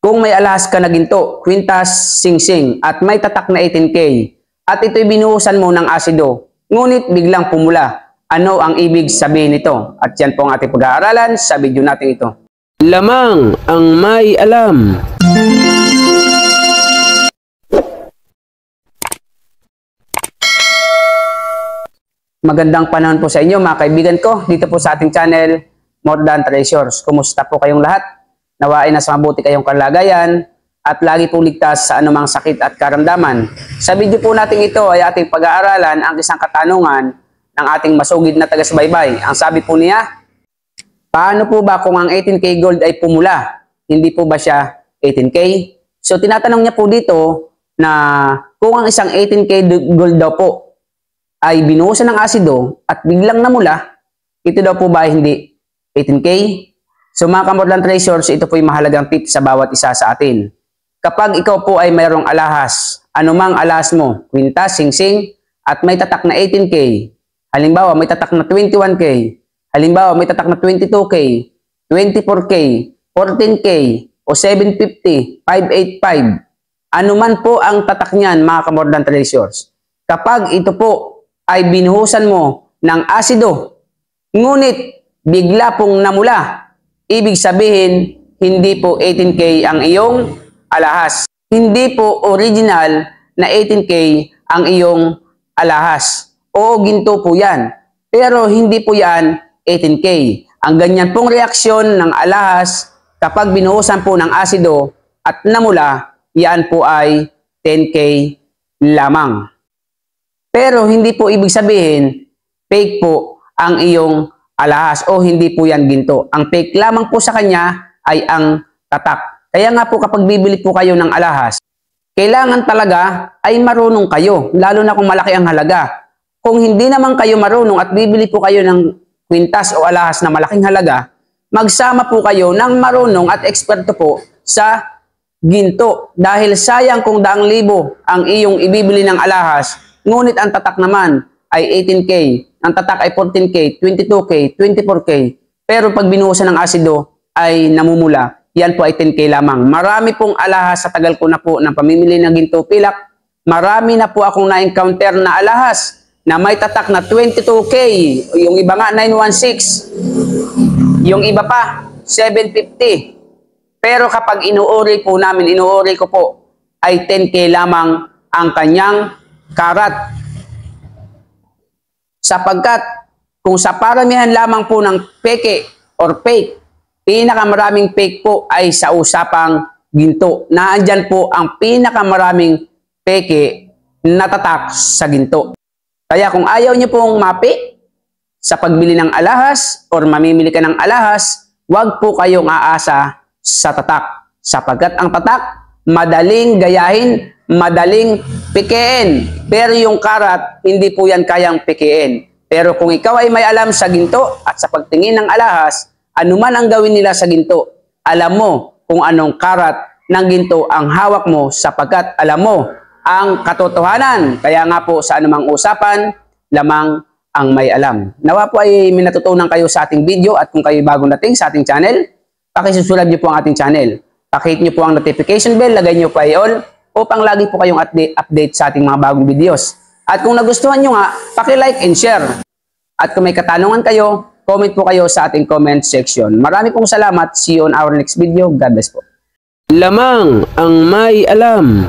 Kung may alahas ka na ginto, kwintas, singsing, at may tatak na 18K, at ito'y binuhusan mo ng asido, ngunit biglang pumula, ano ang ibig sabihin nito? At yan po ang ating pag-aaralan sa video natin ito. Lamang ang may alam. Magandang panahon po sa inyo mga kaibigan ko dito po sa ating channel More Than Treasures. Kumusta po kayong lahat? Nawain na sa mabuti kayong kalagayan at lagi po ligtas sa anumang sakit at karamdaman. Sa video po natin ito ay ating pag-aaralan ang isang katanungan ng ating masugid na taga-subaybay. Ang sabi po niya, paano po ba kung ang 18K gold ay pumula? Hindi po ba siya 18K? So tinatanong niya po dito na kung ang isang 18K gold daw po ay binuhusan ng asido at biglang namula, ito daw po ba ay hindi 18K? So mga ka-More Than Treasures, ito po yung mahalagang tip sa bawat isa sa atin. Kapag ikaw po ay mayroong alahas, anumang alahas mo, kwintas, singsing, at may tatak na 18K, halimbawa may tatak na 21K, halimbawa may tatak na 22K, 24K, 14K, o 750, 585, anuman po ang tatak niyan mga ka-More Than Treasures. Kapag ito po ay binuhusan mo ng asido, ngunit bigla pong namula, ibig sabihin, hindi po 18K ang iyong alahas. Hindi po original na 18K ang iyong alahas. O ginto po yan. Pero hindi po yan 18K. Ang ganyan pong reaksyon ng alahas kapag binuhusan po ng asido at namula, yan po ay 10K lamang. Pero hindi po ibig sabihin, fake po ang iyong alahas o hindi po yan ginto. Ang fake lamang po sa kanya ay ang tatak. Kaya nga po kapag bibili po kayo ng alahas, kailangan talaga ay marunong kayo, lalo na kung malaki ang halaga. Kung hindi naman kayo marunong at bibili po kayo ng kwintas o alahas na malaking halaga, magsama po kayo ng marunong at eksperto po sa ginto. Dahil sayang kung daang libo ang iyong ibibili ng alahas, ngunit ang tatak naman ay 18K, ang tatak ay 14K, 22K, 24K. Pero pag binuhusan ng asido ay namumula, yan po ay 10K lamang. Marami pong alahas sa tagal ko na po ng pamimili ng ginto pilak. Marami na po akong na-encounter na alahas na may tatak na 22K, yung iba nga 916, yung iba pa 750. Pero kapag inuuri po namin, inuuri ko po, ay 10K lamang ang kanyang karat. Sapagkat kung sa paramihan lamang po ng peke or fake, pinakamaraming fake po ay sa usapang ginto. Naandyan po ang pinakamaraming peke na tatak sa ginto. Kaya kung ayaw niyo pong mapi sa pagbili ng alahas or mamimili ka ng alahas, huwag po kayong aasa sa tatak. Sapagkat ang tatak, madaling gayahin, madaling pikein. Pero yung karat, hindi po yan kayang pikein. Pero kung ikaw ay may alam sa ginto at sa pagtingin ng alahas, anuman ang gawin nila sa ginto, alam mo kung anong karat ng ginto ang hawak mo sapagkat alam mo ang katotohanan. Kaya nga po sa anumang usapan, lamang ang may alam. Nawa po ay may natutunan kayo sa ating video at kung kayo bagong dating sa ating channel, pakisusulad niyo po ang ating channel. Pakihit niyo po ang notification bell, lagay niyo pa i-all upang lagi po kayong update sa ating mga bagong videos. At kung nagustuhan nyo nga, paki-like and share. At kung may katanungan kayo, comment po kayo sa ating comment section. Marami pong salamat. See you on our next video. God bless po. Lamang ang may alam.